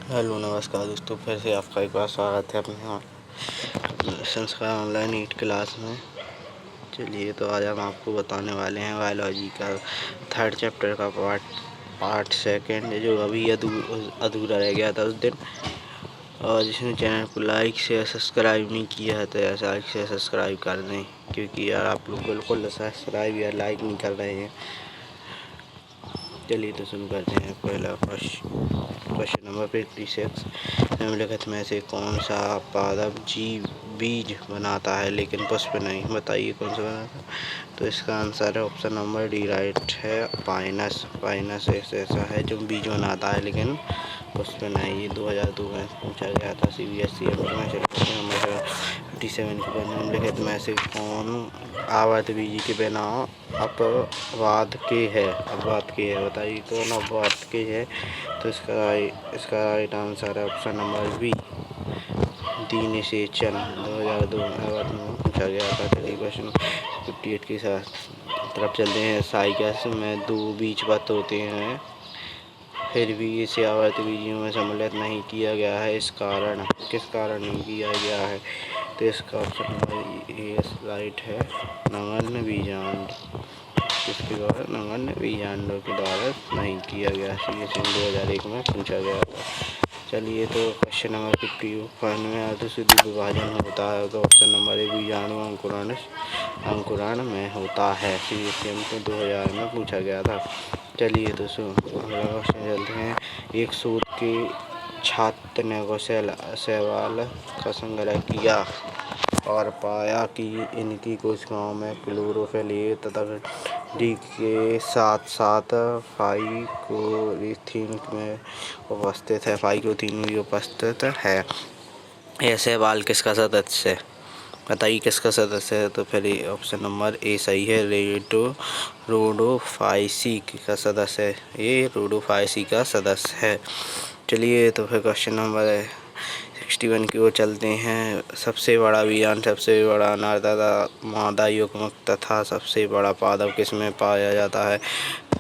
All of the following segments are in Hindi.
हेलो नमस्कार दोस्तों, फिर से आपका एक बार स्वागत है अपने संस्कार ऑनलाइन नीट क्लास में। चलिए तो आज हम आपको बताने वाले हैं बायोलॉजी का 3rd चैप्टर का पार्ट 2 जो अभी अधूरा रह गया था उस दिन। और जिसने चैनल को लाइक शेयर सब्सक्राइब नहीं किया है तो ऐसा लाइक शेयर सब्सक्राइब कर दें, क्योंकि यार आप लोग बिल्कुल सब्सक्राइब या लाइक नहीं कर रहे हैं। चलिए तो शुरू करते हैं। पहला क्वेश्चन नंबर 56, निम्नलिखित में से कौन सा पादप बीज बनाता है लेकिन पुष्प नहीं? बताइए कौन सा बनाता है। तो इसका आंसर है ऑप्शन नंबर डी राइट है, पाइनस ऐसा है जो बीज बनाता है लेकिन पुष्प नहीं। ये 2002 में पूछा गया था CBSE में। 57 के बाद निम्नलिखित में से कौन आवर्त बीजी के बिना अपवाद के है? बताइए कौन अपवाद के है? तो इसका राइट आंसर है ऑप्शन नंबर बी, दिनसेचन। 2002 में पूछा गया था। चलिए क्वेश्चन 58 के साथ तरफ चलते हैं। साइकस में 2 बीजपत्र होते हैं, फिर भी इसे आवर्त बीजियों में सम्मिलित नहीं किया गया है। किस कारण नहीं किया गया है? तो इसका ऑप्शन नंबर ए राइट है, नगण्य बीजांड। इसके द्वारा नगण्य बीजांडों के द्वारा नहीं किया गया। CBSE 2001 में पूछा गया था। चलिए तो क्वेश्चन नंबर 51 में अर्धशुद्धि विभाजन होता है तो ऑप्शन नंबर ए बीजाणु अंकुरण में होता है। CBSE 2000 में पूछा गया था। चलिए तो अगला क्वेश्चन चलते हैं। एक शोध के छात्र ने शैवाल का संग्रह किया और पाया कि इनकी कोशिकाओं में क्लोरोफिल ए तथा डी के साथ साथ फाइकोरीथीन भी उपस्थित है। यह शैवाल किसका सदस्य है? बताइए किसका सदस्य है? तो फिर ऑप्शन नंबर ए सही है, रोडोफाइसी का सदस्य है। ये रोडोफाइसी का सदस्य है। चलिए तो फिर क्वेश्चन नंबर 61 की ओर चलते हैं। सबसे बड़ा बीजांड, सबसे बड़ा अनार तथा मादा युग्मक तथा सबसे बड़ा पादप किसमें पाया जाता है?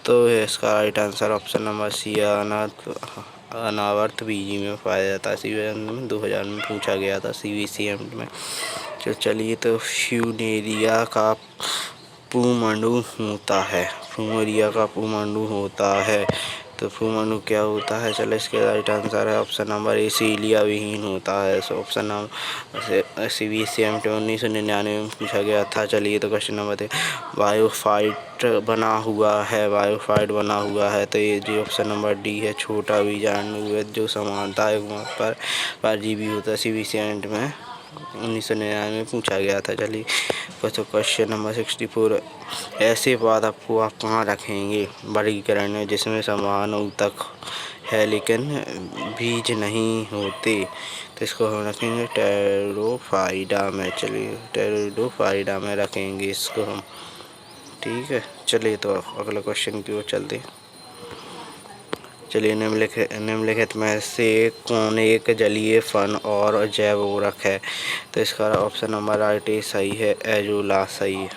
तो इसका right answer option number C, अनावर्त बीजी में पाया जाता है। CBSE में 2000 में पूछा गया था CBSE में। चलिए तो फ्यूनेरिया का पुमंडू होता है। तो पुमंडू क्या होता है? चलो इसके राइट आंसर है ऑप्शन नंबर ए, सीलिया विहीन होता है। सो ऑप्शन नंबर CBSE 1999 में पूछा गया था। चलिए तो क्वेश्चन नंबर बायोफाइट बना हुआ है तो ये जो ऑप्शन नंबर डी है, छोटा बीजाणु जो समानता पर परजीवी होता है। CBSE में 1999 में पूछा गया था। चलिए तो क्वेश्चन नंबर 64, ऐसे पादप को आप कहाँ रखेंगे वर्गीकरण में जिसमें समान ऊतक है लेकिन बीज नहीं होते? तो इसको हम रखेंगे टेरिडोफाइटा में। चलिए टेरिडोफाइटा में रखेंगे इसको हम, ठीक है। चलिए तो अगला क्वेश्चन की ओर चलते हैं। चलिए निम्नलिखित में से कौन एक जलीय फन और जैव उर्वरक है? तो इसका ऑप्शन नंबर राइट ए सही है, एजोला सही है।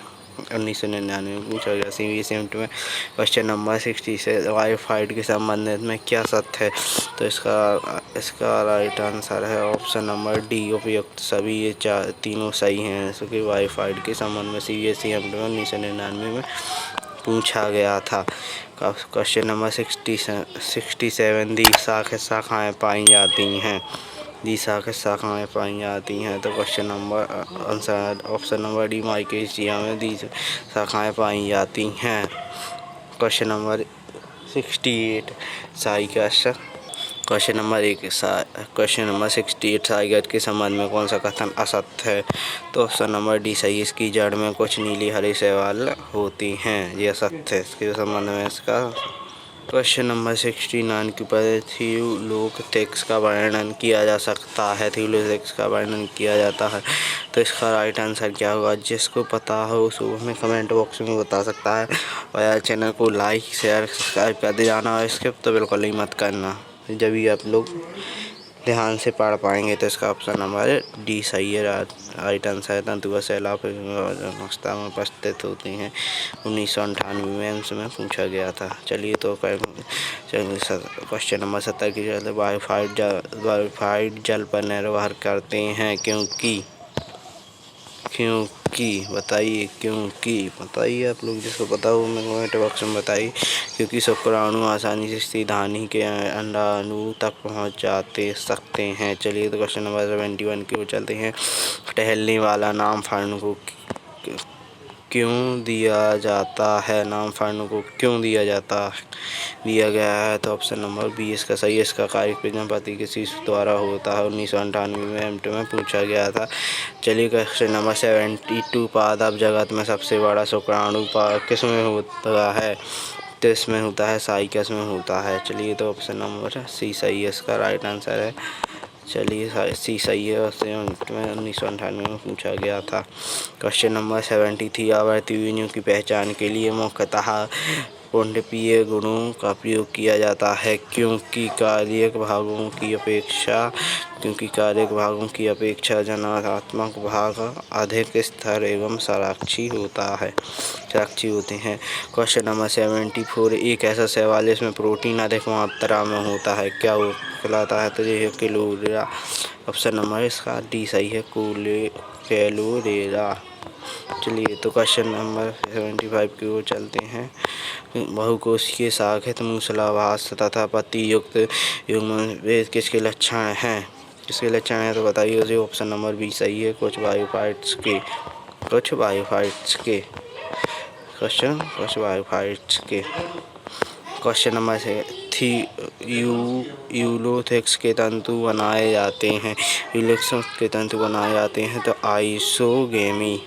1999 में पूछा गया CBSE में। क्वेश्चन नंबर 60 से बायोफाइट के संबंधित में क्या सत्य है? तो इसका राइट आंसर है ऑप्शन नंबर डी, उपयुक्त सभी ये तीनों सही हैं। क्योंकि बायोफाइट के संबंध में CBSE 1999 में पूछा गया था। क्वेश्चन नंबर 67, शाखाएँ पाई जाती हैं। तो question number answer option number D, माइकेशिया में शाखाएँ पाई जाती हैं। Question number 68, cycas. Question number 68, cycas के संबंध में कौन सा कथन असत्य है? तो ऑप्शन नंबर डी सही, इसकी जड़ में कुछ नीली हरी शैवाल होती हैं, ये असत्य है। इसके संबंध में इसका क्वेश्चन नंबर 69 के ऊपर थियोलोगिक्स का वर्णन किया जाता है। तो इसका राइट आंसर क्या होगा? जिसको पता हो उसको हमें कमेंट बॉक्स में बता सकता है। और यार चैनल को लाइक शेयर सब्सक्राइब कर दे जाना, और स्किप तो बिल्कुल ही मत करना, जब भी आप लोग ध्यान से पढ़ पाएंगे। तो इसका ऑप्शन नंबर डी सही है। राइट आंसर है तंतुआ सैलाब अवस्था में उपस्थित होते हैं। 1998 में एम्स में पूछा गया था। चलिए तो क्वेश्चन नंबर 70 की बायोफाइड जल पर निर्भर करते हैं क्योंकि बताइए बताइए आप लोग जिसको पता हो मेरे कमेंट बॉक्स में बताइए। क्योंकि शुक्राणु आसानी से स्तनधानी के अंडाणु तक पहुंच सकते हैं। चलिए तो क्वेश्चन नंबर 71 की ओर चलते हैं। टहलने वाला नाम फर्न को क्यों दिया जाता है? नाम फर्न को क्यों दिया गया है? तो ऑप्शन नंबर बी इसका सही है। इसका कार्य प्रजापति के शिशु द्वारा होता है। 1998 में एमटी में पूछा गया था। चलिए क्वेश्चन नंबर 72 पादप जगत में सबसे बड़ा शुक्राणु किस में होता है? तो इसमें होता है साइकस में होता है। चलिए तो ऑप्शन नंबर सी सही है। इसका राइट आंसर है। चलिए सी सही है। उससे 1998 में पूछा गया था। क्वेश्चन नंबर 73 आवर्ती यूनियों की पहचान के लिए मुख्यतः पुंडपीय गुणों का प्रयोग किया जाता है क्योंकि कार्यक भागों की अपेक्षा जनात्मक भाग अधिक स्थिर एवं साक्षी होते हैं। क्वेश्चन नंबर 74 एक ऐसा शैवाल जिसमें प्रोटीन अधिक मात्रा में होता है क्या वो कहलाता है? तो ये क्लोरेला। ऑप्शन नंबर इसका डी सही है। क्लोरेला। चलिए तो क्वेश्चन नंबर 75 की ओर चलते हैं। बहुकोषीय शाखित मूसलाभास तथा पत्ती युक्त युग्मन वे किसके लक्षण हैं? तो बताइए। जो ऑप्शन नंबर बी सही है। कुछ बायोफाइट्स के क्वेश्चन नंबर से यूलोथेक्स के तंतु बनाए जाते हैं। तो आइसोगेमी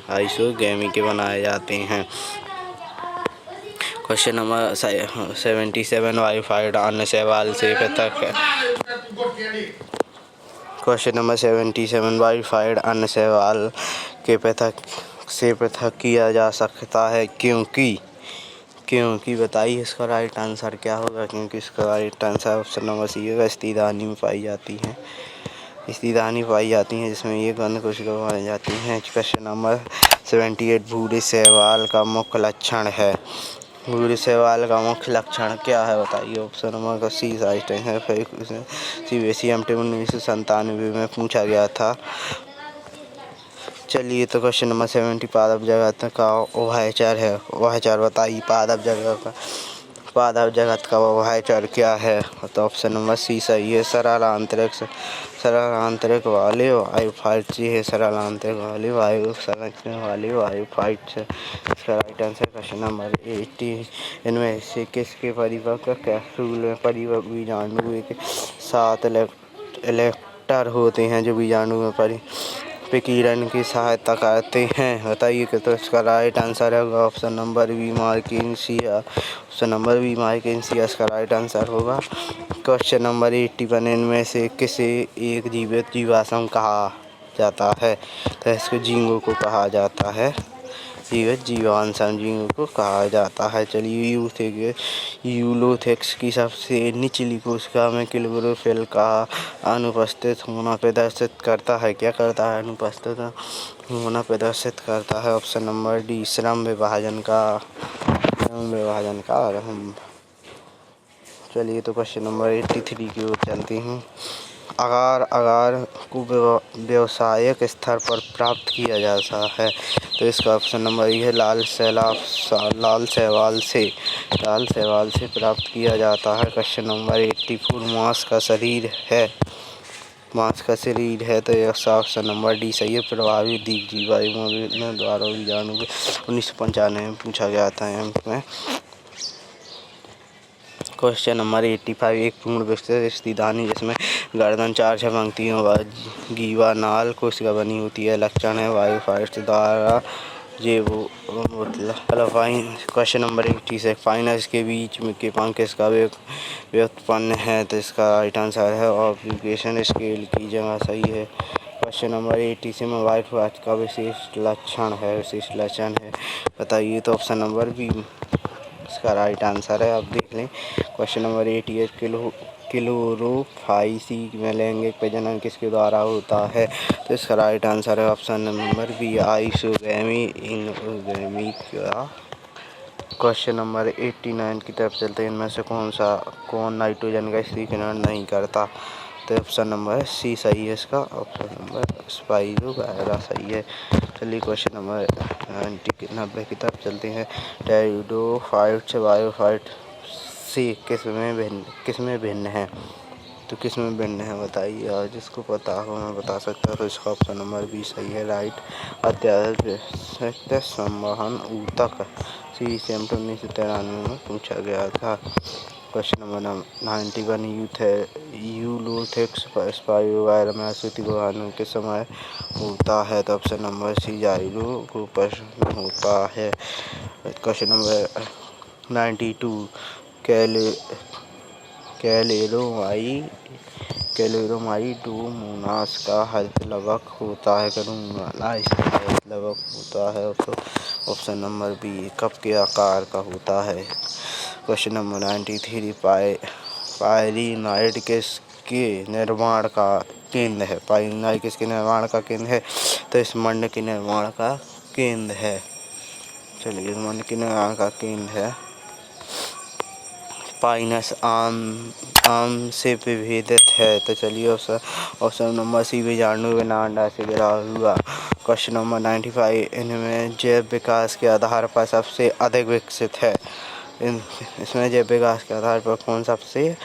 के बनाए जाते हैं। क्वेश्चन नंबर 77 बायोफाइट अन्य शैवाल से पृथक क्वेश्चन नंबर 77 बायोफाइट अन्य शैवाल के पृथक किया जा सकता है क्योंकि बताइए इसका राइट आंसर क्या होगा? क्योंकि इसका right answer option number C होगा। स्तनधानी में पाई जाती हैं जिसमें ये गंध कोशिका पाई जाती हैं। क्वेश्चन नंबर 78 भूरे शैवाल का मुख्य लक्षण क्या है? बताइए। ऑप्शन नंबर सी राइट है। CBSE एमटी 1997 में पूछा गया था। चलिए तो क्वेश्चन नंबर 70 पादप जगत का उभयचर है। उभयचर बताइए। पादप जगत का उभयचर क्या है? तो ऑप्शन नंबर सी सही है। सरल आंतरिक वाले वायुफाइट्स है। सरल आंतरिक वाले वायु संरचना वाले वायुफाइट्स। इसका राइट आंसर क्वेश्चन नंबर 80 इनमें से किसके परिपक्व कैप्सूल में परिपक्व बीजाणु के 7 इलेक्टर होते हैं जो बीजाणु में विकिरण की सहायता करते हैं? बताइए कि तो इसका राइट आंसर होगा ऑप्शन नंबर बी मार्केंसिया। इसका राइट आंसर होगा। क्वेश्चन नंबर 81 इनमें से किसे एक जीवित जीवाश्म कहा जाता है? तो इसको झींगों को कहा जाता है। जीवित जीवाश्म झींगों को कहा जाता है। चलिए यूलोथेक्स की सबसे निचली कोशिका में क्लोरोफिल का अनुपस्थित होना प्रदर्शित करता है। क्या करता है? अनुपस्थित होना प्रदर्शित करता है। ऑप्शन नंबर डी श्रम विभाजन का। चलिए तो क्वेश्चन नंबर 83 की ओर चलते हैं। अगार को व्यावसायिक स्तर पर प्राप्त किया जाता है। तो इसका ऑप्शन नंबर ये है। लाल शैवाल से प्राप्त किया जाता है। क्वेश्चन नंबर 84 मांस का शरीर है। तो यह ऑप्शन नंबर डी सही है। प्रभावी दीप जीवाणु द्वारा बीजाणु 1995 में पूछा गया था में। क्वेश्चन नंबर 85 एक पूर्ण विकसित स्तनधानी जिसमें गर्दन 4 पंक्तियों व ग्रीवा नाल कोशिका बनी होती है। लक्षण है बायोफाइट्स द्वारा क्वेश्चन नंबर 86 फाइनस के बीच में के पंख किसका व्युत्पन्न है? तो इसका राइट आंसर है ऑब्लिगेशन स्केल की जगह सही है। क्वेश्चन नंबर 87 में बायोफाइट्स का विशेष लक्षण है। बताइए। तो ऑप्शन नंबर बी इसका राइट आंसर है। आप देख लें। क्वेश्चन नंबर 88 क्लोरोफाइसी में लैंगिक प्रजनन किसके द्वारा होता है? तो इसका राइट आंसर है ऑप्शन नंबर बी, आइसोगैमी इनोगैमी का। क्वेश्चन नंबर 89 की तरफ चलते हैं। इनमें से कौन नाइट्रोजन गैस स्थिरीकरण नहीं करता? तो ऑप्शन नंबर सी सही है इसका, ऑप्शन नंबर स्पाइरो गायरा सही है। चलिए क्वेश्चन नंबर 90 की तरफ चलते हैं। टेरिडोफाइट से बायोफाइट से किसमें भिन्न है? तो किसमें भिन्न है बताइए, और जिसको पता हो मैं बता सकता हूँ। तो इसका ऑप्शन नंबर बी सही है, राइट। अत्याधिक संवहन ऊतक CECM 1993 में पूछा गया था। क्वेश्चन नंबर 91 यूलोथिक्स स्पाइरो में असूति गुहानु किस समय होता है? तो ऑप्शन नंबर सी, जाइरो को प्रश्न होता है। क्वेश्चन नंबर 92 कैलोरोमाइडोमोनास का हरितलवक होता है? हरितलवक होता है ऑप्शन नंबर बी, कप के आकार का होता है। क्वेश्चन नंबर 93 पायरीनाइट किसके निर्माण का केंद्र है? पायरीनाइट किसके निर्माण का केंद्र है? तो इस मंड के निर्माण का केंद्र है। चलिए, इस मंड के निर्माण का केंद्र है। पाइनस आम से विभेदित है। तो चलिए ऑप्शन नंबर सी, बीजाणु बिना अंडा से गिरा हुआ। क्वेश्चन नंबर 95 इनमें जैव विकास के आधार पर सबसे अधिक विकसित है? इसमें जैव विकास के आधार पर कौन सबसे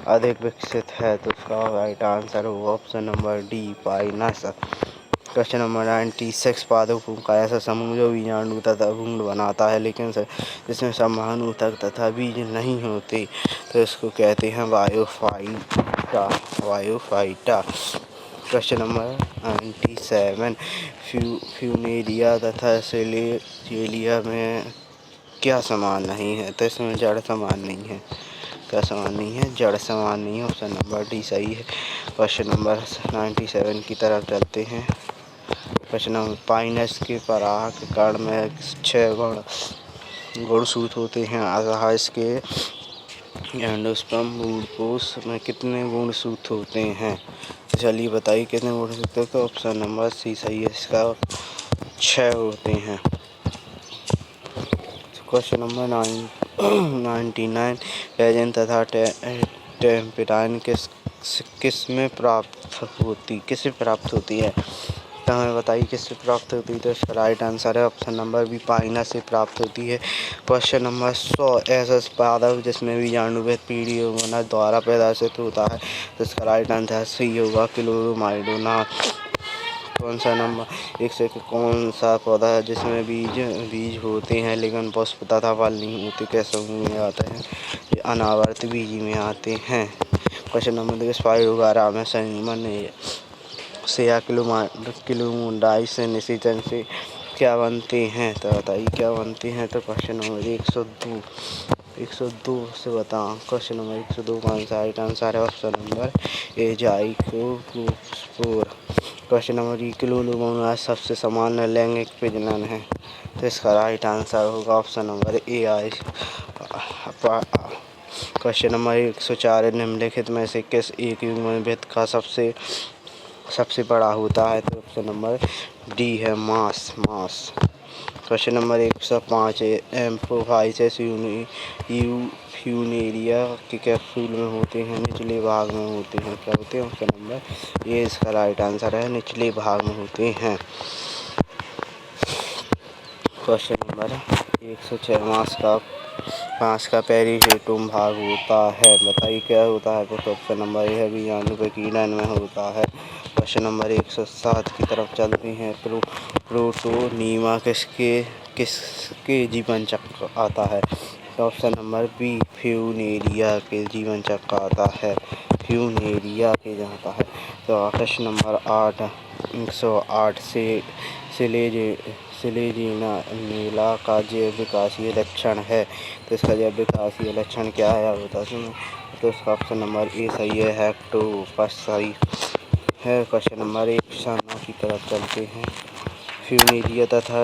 अधिक विकसित है? तो इसका राइट आंसर होगा option number D, Pinus. Question number 96 पादपों का ऐसा समूह जो बीजाणु तथा भ्रूण बनाता है लेकिन जिसमें संवहन ऊतक तथा बीज नहीं होते, तो इसको कहते हैं बायोफाइटा। क्वेश्चन नंबर 97 फ्यूनेरिया तथा सेलेजिया में क्या समान नहीं है? तो इसमें जड़ समान नहीं है। क्या समान नहीं है? जड़ समान नहीं है, ऑप्शन नंबर डी सही है। क्वेश्चन नंबर 97 की तरफ चलते हैं। क्वेश्चन नंबर पाइनस के पराग कण में 6 गुणसूत्र होते हैं, अतः इसके एंडोस्पर्म भ्रूणपोष में कितने गुणसूत्र होते हैं? चलिए बताइए कितने गुणसूत्र? तो ऑप्शन नंबर सी सही है, इसका 6 होते हैं। क्वेश्चन नंबर 99 रेजिन तथा टेम्पेराइन किससे प्राप्त होती है? तो हमें बताइए किससे प्राप्त होती है? तो इसका राइट आंसर है ऑप्शन नंबर बी, पाइनस से प्राप्त होती है। क्वेश्चन नंबर 100 ऐसा पादप जिसमें बीजाणुविद पीढ़ियों द्वारा प्रदर्शित होता है, तो इसका राइट आंसर सी होगा, क्लोरोमाइडोना। कौन सा पौधा है जिसमें बीज होते हैं लेकिन पुष्प तथा फल नहीं होते? कैसे में आते हैं? ये अनावर्त बीज में आते हैं। क्वेश्चन नंबर 2 स्पाइरो गायरा में संयुग्मन से या क्लोमोडाइस से निषेचन से क्या बनते हैं? तो बताइए क्या बनते हैं? तो क्वेश्चन नंबर 102 से बताओ। क्वेश्चन नंबर 102 का राइट आंसर है option number a, zygospore. Question number क्लोमोडाइस सबसे सामान्य लैंगिक प्रजनन है, तो इसका राइट आंसर होगा option number a, question number 104 निम्नलिखित में से किस एक युग्मविद का सबसे बड़ा होता है? तो ऑप्शन नंबर डी है, मास। क्वेश्चन नंबर 105 एम्फोफाइसिस फ्यूनेरिया के कैप्सूल में होते हैं, निचले भाग में होते हैं? क्या होते हैं? ऑप्शन नंबर ये इसका राइट आंसर है, निचले भाग में होते हैं। क्वेश्चन नंबर 106 मांस का पेरिहेटोम भाग होता है, बताइए क्या होता है? तो ऑप्शन नंबर ए है, बीजाणु प्रकीर्णन में होता है। क्वेश्चन नंबर 107 की तरफ चलते हैं। प्रोटोनीमा किसके जीवन चक्र आता है? तो ऑप्शन नंबर बी, फ्यूनेरिया के जीवन चक्र आता है, फ्यूनेरिया के जाता है। तो क्वेश्चन नंबर 108 से सिलेजिना का जैव विकासीय लक्षण है, तो इसका जैव विकासीय लक्षण क्या है बता सुनो? तो इसका ऑप्शन नंबर ए सही है, हेक्टोपस सही है। क्वेश्चन नंबर 109 की तरफ चलते हैं। फ्यूनेरिया तथा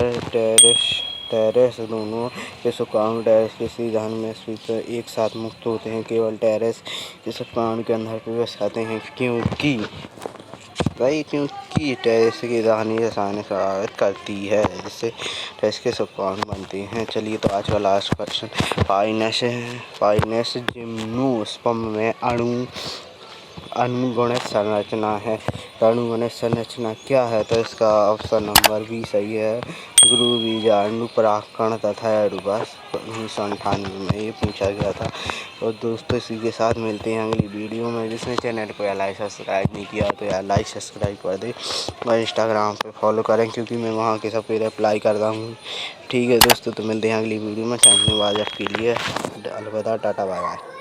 टेरेस दोनों के शुक्राणु टेरेस के सीधन में एक साथ मुक्त होते हैं। केवल टेरेस के शुक्राणु के अंदर प्रवेश करते हैं क्योंकि टेरेस की रानी रसायन प्रभावित करती है जिससे टेरेस के शुक्राणु बनते हैं। चलिए तो आज का लास्ट क्वेश्चन पाइनेस जिम्नोस्पर्म में अनुगणित संरचना है। अनुगणित संरचना क्या है? तो इसका ऑप्शन नंबर बी सही है। गुरु बीजाणु परागकण तथा एडोबस 1998 में ये पूछा गया था। और दोस्तों इसी के साथ मिलते हैं अगली वीडियो में। जिसने चैनल को लाइक सब्सक्राइब नहीं किया तो यार लाइक सब्सक्राइब कर दे और इंस्टाग्राम पे फॉलो करें क्योंकि मैं वहाँ के सबके रिप्लाई करता हूँ। ठीक है दोस्तों, तो मिलते हैं अगली वीडियो में। धन्यवाद आपके लिए। अलविदा, टाटा, बाय बाय।